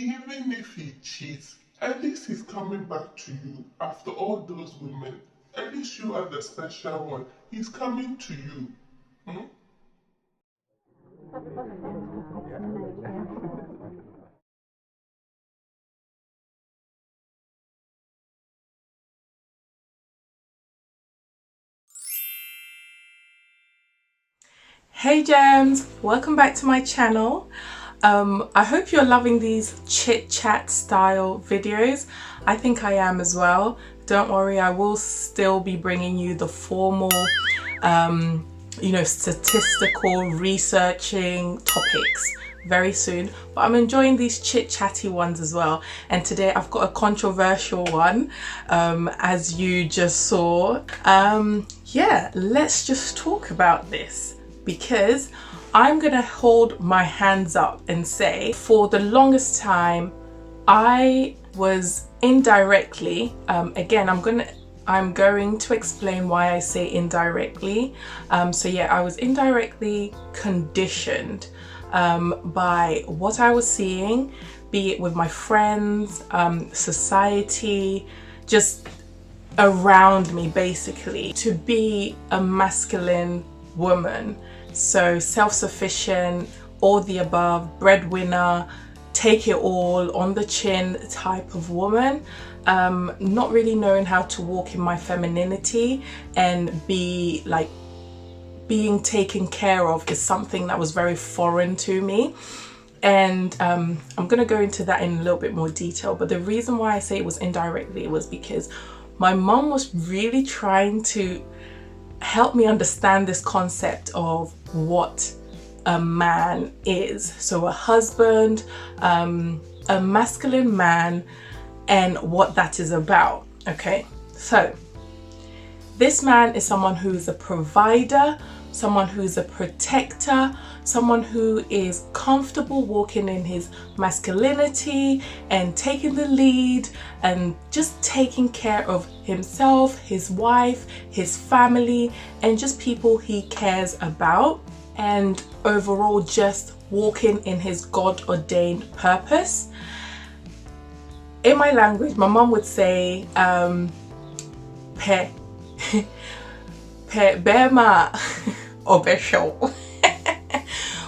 Even if he cheats, at least he's coming back to you. After all those women, at least you are the special one. He's coming to you. Hmm? Hey gems, welcome back to my channel. I hope you're loving these chit-chat style videos. I think I am as well. Don't worry, I will still be bringing you the formal statistical researching topics very soon, but I'm enjoying these chit-chatty ones as well. And today I've got a controversial one, as you just saw. Yeah, let's just talk about this, because I'm gonna hold my hands up and say, for the longest time I was indirectly, again I'm going to explain why I say indirectly. So yeah, I was indirectly conditioned by what I was seeing, be it with my friends, society, just around me, basically, to be a masculine woman. So self-sufficient, all the above, breadwinner, take it all on the chin type of woman. Not really knowing how to walk in my femininity and be like being taken care of is something that was very foreign to me. And I'm going to go into that in a little bit more detail, but the reason why I say it was indirectly was because my mom was really trying to help me understand this concept of what a man is. So a husband, a masculine man, and what that is about. Okay, so this man is someone who is a provider, someone who is a protector, someone who is comfortable walking in his masculinity and taking the lead and just taking care of himself, his wife, his family, and just people he cares about, and overall just walking in his God-ordained purpose. In my language, my mom would say pe bema obesho,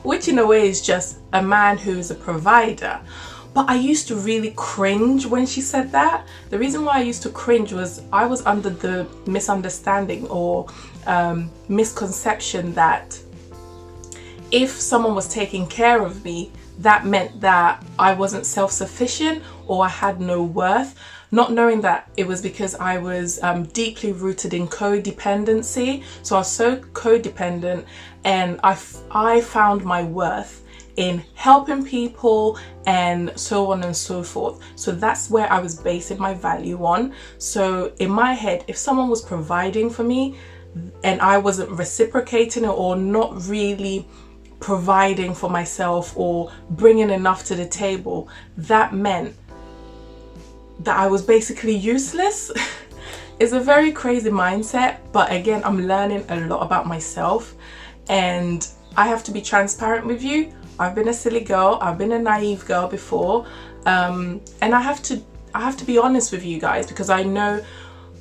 which in a way is just a man who's a provider. But I used to really cringe when she said that. The reason why I used to cringe was I was under the misunderstanding or misconception that if someone was taking care of me, that meant that I wasn't self-sufficient or I had no worth, not knowing that it was because I was deeply rooted in codependency. So I was so codependent, and I found my worth in helping people and so on and so forth. So that's where I was basing my value on. So in my head, if someone was providing for me and I wasn't reciprocating it or not really providing for myself or bringing enough to the table, that meant that I was basically useless. It's a very crazy mindset, but again, I'm learning a lot about myself, and I have to be transparent with you. I've been a silly girl, I've been a naive girl before, and I have to be honest with you guys, because I know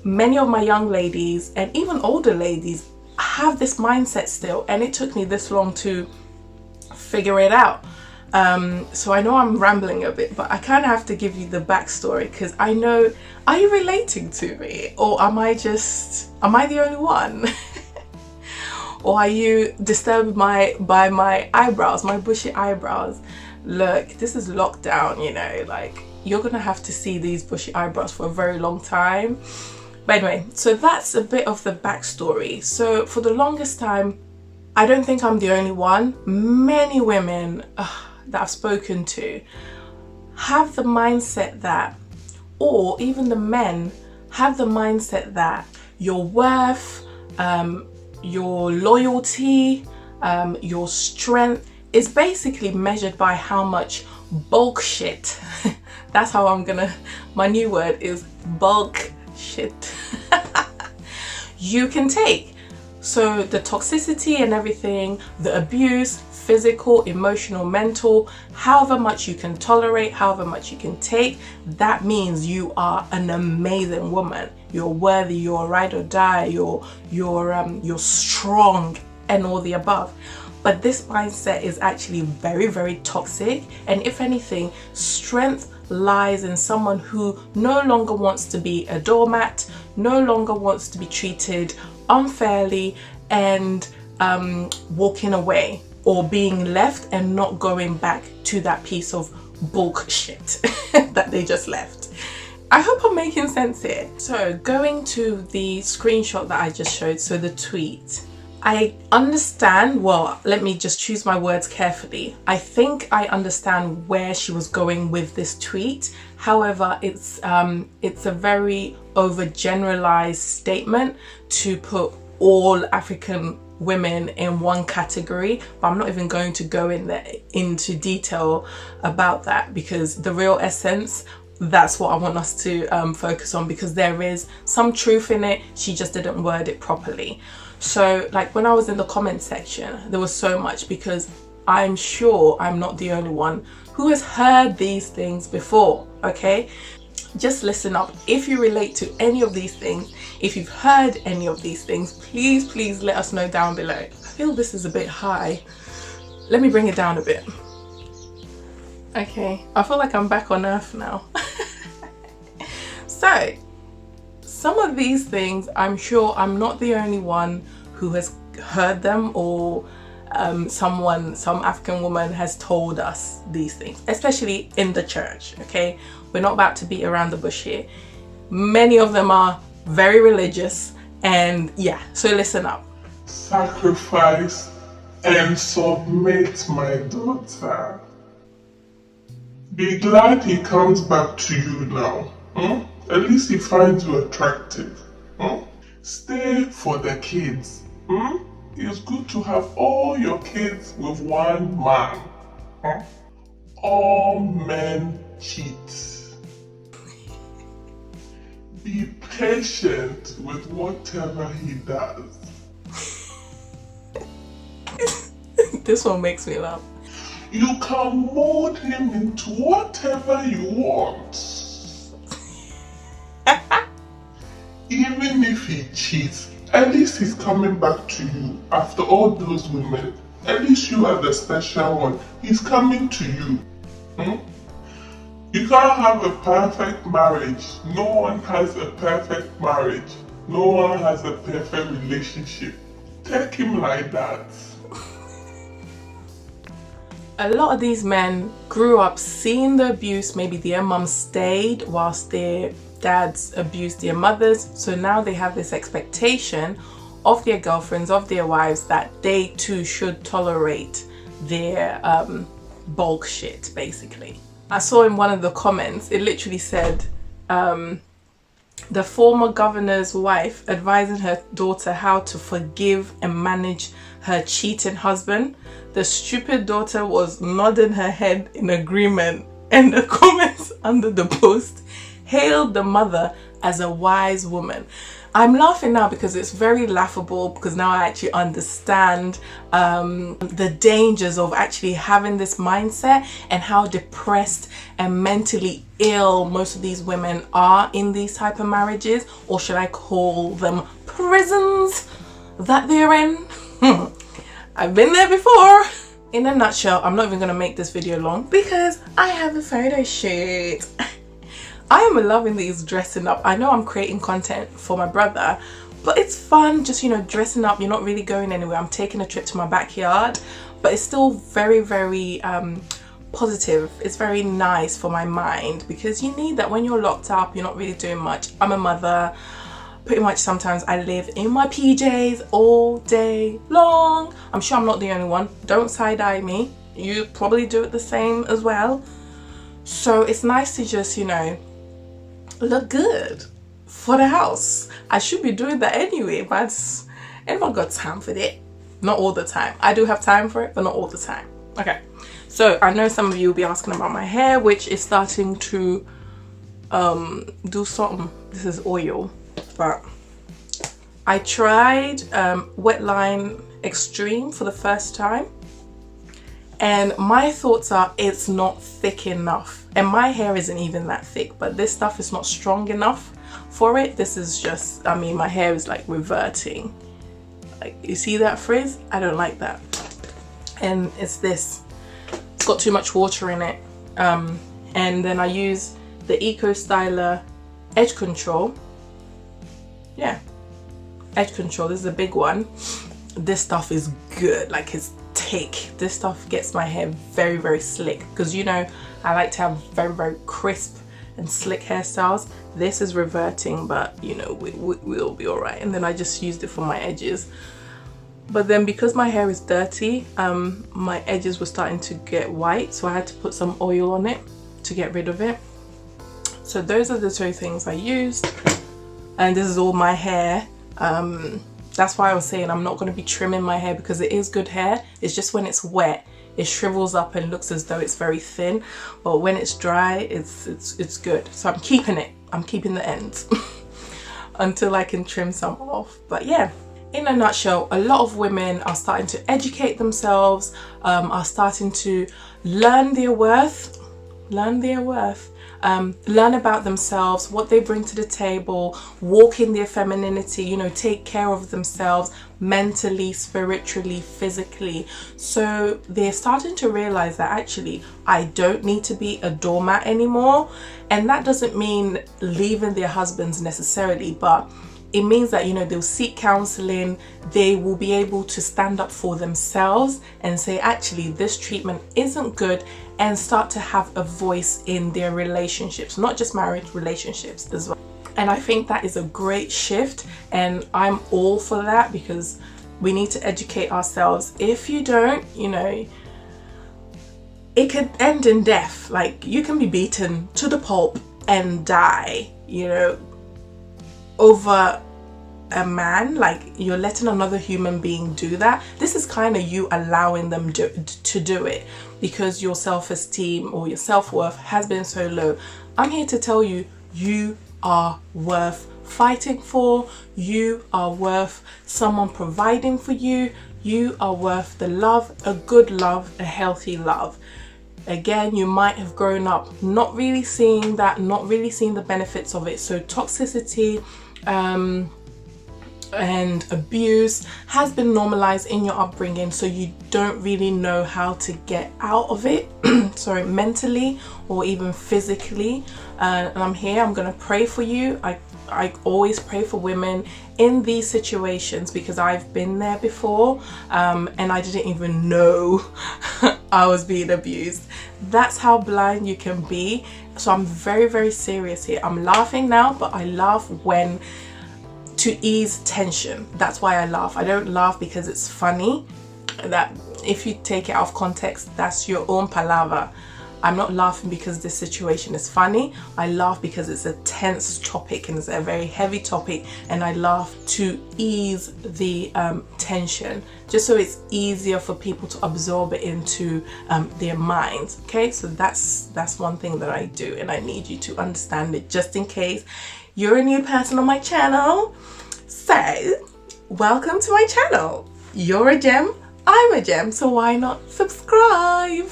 many of my young ladies and even older ladies have this mindset still, and it took me this long to figure it out. So I know I'm rambling a bit, but I kind of have to give you the backstory, because I know, are you relating to me, or am I the only one? Or are you disturbed by my eyebrows, my bushy eyebrows? Look, this is lockdown, you know, like you're gonna have to see these bushy eyebrows for a very long time. But anyway, so that's a bit of the backstory. So for the longest time, I don't think I'm the only one. Many women that I've spoken to have the mindset that, or even the men have the mindset that your worth, your loyalty, your strength is basically measured by how much bulk shit. That's how my new word is bulk shit. You can take. So the toxicity and everything, the abuse, physical, emotional, mental, however much you can tolerate, however much you can take, that means you are an amazing woman. You're worthy, you're ride or die, you're strong, and all the above. But this mindset is actually very, very toxic. And if anything, strength lies in someone who no longer wants to be a doormat, no longer wants to be treated unfairly, and walking away or being left and not going back to that piece of bullshit that they just left. I hope I'm making sense here. So going to the screenshot that I just showed, so the tweet, I understand, well, let me just choose my words carefully. I think I understand where she was going with this tweet. However, it's a very overgeneralized statement to put all African women in one category, but I'm not even going to go into detail about that, because the real essence, that's what I want us to focus on, because there is some truth in it. She just didn't word it properly. So like when I was in the comment section, there was so much, because I'm sure I'm not the only one who has heard these things before, okay? Just listen up. If you relate to any of these things, if you've heard any of these things, please let us know down below. I feel this is a bit high. Let me bring it down a bit. Okay, I feel like I'm back on earth now. So, some of these things, I'm sure I'm not the only one who has heard them, or some African woman has told us these things, especially in the church, okay? We're not about to beat around the bush here. Many of them are very religious, and yeah, so listen up. Sacrifice and submit, my daughter. Be glad he comes back to you now. At least he finds you attractive. Stay for the kids. It's good to have all your kids with one man. All men cheat. Be patient with whatever he does. This one makes me laugh. You can mold him into whatever you want. Even if he cheats, at least he's coming back to you. After all those women, at least you are the special one. He's coming to you. You can't have a perfect marriage. No one has a perfect marriage. No one has a perfect relationship. Take him like that. A lot of these men grew up seeing the abuse. Maybe their mum stayed whilst their dads abused their mothers. So now they have this expectation of their girlfriends, of their wives, that they too should tolerate their bullshit, basically. I saw in one of the comments, it literally said, the former governor's wife advising her daughter how to forgive and manage her cheating husband. The stupid daughter was nodding her head in agreement, and the comments under the post hailed the mother as a wise woman. I'm laughing now because it's very laughable, because now I actually understand the dangers of actually having this mindset and how depressed and mentally ill most of these women are in these type of marriages, or should I call them prisons that they're in. I've been there before. In a nutshell, I'm not even going to make this video long because I have a photo shoot. I am loving these dressing up. I know I'm creating content for my brother, but it's fun just, you know, dressing up. You're not really going anywhere. I'm taking a trip to my backyard, but it's still very, very positive. It's very nice for my mind, because you need that when you're locked up. You're not really doing much. I'm a mother. Pretty much sometimes I live in my PJs all day long. I'm sure I'm not the only one. Don't side-eye me. You probably do it the same as well. So it's nice to just, you know, look good for the house. I should be doing that anyway, but anyone got time for that? Not all the time. I do have time for it, but not all the time. Okay, so I know some of you will be asking about my hair, which is starting to do something. This is oil, but I tried Wetline Extreme for the first time, And my thoughts are it's not thick enough. And my hair isn't even that thick, but this stuff is not strong enough for it. This is just, I mean, my hair is like reverting. Like, you see that frizz? I don't like that. And it's this. It's got too much water in it. And then I use the Eco Styler Edge Control. Yeah, Edge Control. This is a big one. This stuff is good. Like, it's thick. This stuff gets my hair very, very slick, because you know I like to have very, very crisp and slick hairstyles. This is reverting, but you know, we'll be all right. And then I just used it for my edges. But then because my hair is dirty, my edges were starting to get white, so I had to put some oil on it to get rid of it. So those are the two things I used, and this is all my hair. That's why I was saying I'm not going to be trimming my hair, because it is good hair. It's just when it's wet, it shrivels up and looks as though it's very thin. But when it's dry, it's good. So I'm keeping it. I'm keeping the ends until I can trim some off. But yeah, in a nutshell, a lot of women are starting to educate themselves, are starting to learn their worth, learn about themselves, what they bring to the table, walk in their femininity, you know, take care of themselves mentally, spiritually, physically. So they're starting to realize that actually I don't need to be a doormat anymore. And that doesn't mean leaving their husbands necessarily, but it means that, you know, they'll seek counseling, they will be able to stand up for themselves and say, actually, this treatment isn't good, and start to have a voice in their relationships, not just marriage, relationships as well. And I think that is a great shift, and I'm all for that, because we need to educate ourselves. If you don't, you know, it could end in death. Like, you can be beaten to the pulp and die, you know, over a man. Like, you're letting another human being do that. This is kind of you allowing them to do it, because your self-esteem or your self-worth has been so low. I'm here to tell you, you are worth fighting for. You are worth someone providing for you. You are worth the love, a good love, a healthy love. Again, you might have grown up not really seeing that, not really seeing the benefits of it. So toxicity and abuse has been normalized in your upbringing, so you don't really know how to get out of it sorry, mentally or even physically. And I'm here, I'm gonna pray for you. I always pray for women in these situations, because I've been there before, and I didn't even know I was being abused. That's how blind you can be. So I'm very, very serious here. I'm laughing now, but I laugh when to ease tension. That's why I laugh. I don't laugh because it's funny. That if you take it out of context, that's your own palaver. I'm not laughing because this situation is funny. I laugh because it's a tense topic and it's a very heavy topic, and I laugh to ease the tension, just so it's easier for people to absorb it into their minds. Okay, so that's one thing that I do, and I need you to understand it, just in case you're a new person on my channel. So welcome to my channel. You're a gem, I'm a gem, so why not subscribe?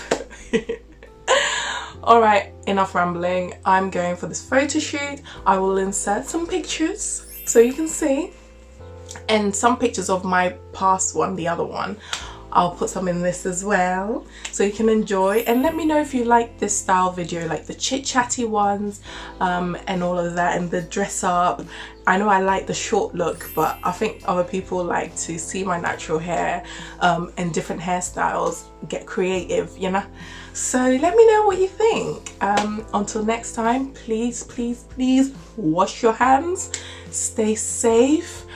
Alright, enough rambling. I'm going for this photo shoot. I will insert some pictures so you can see, and some pictures of my past one, the other one. I'll put some in this as well, so you can enjoy. And let me know if you like this style video, like the chit-chatty ones, and all of that, and the dress up. I know I like the short look, but I think other people like to see my natural hair, and different hairstyles, get creative, you know. So let me know what you think. Until next time, please, please, please wash your hands, stay safe,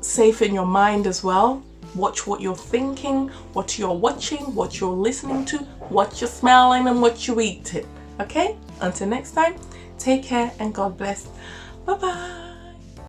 safe in your mind as well. Watch what you're thinking, what you're watching, what you're listening to, what you're smelling, and what you're eating. Okay? Until next time, take care and God bless. Bye-bye.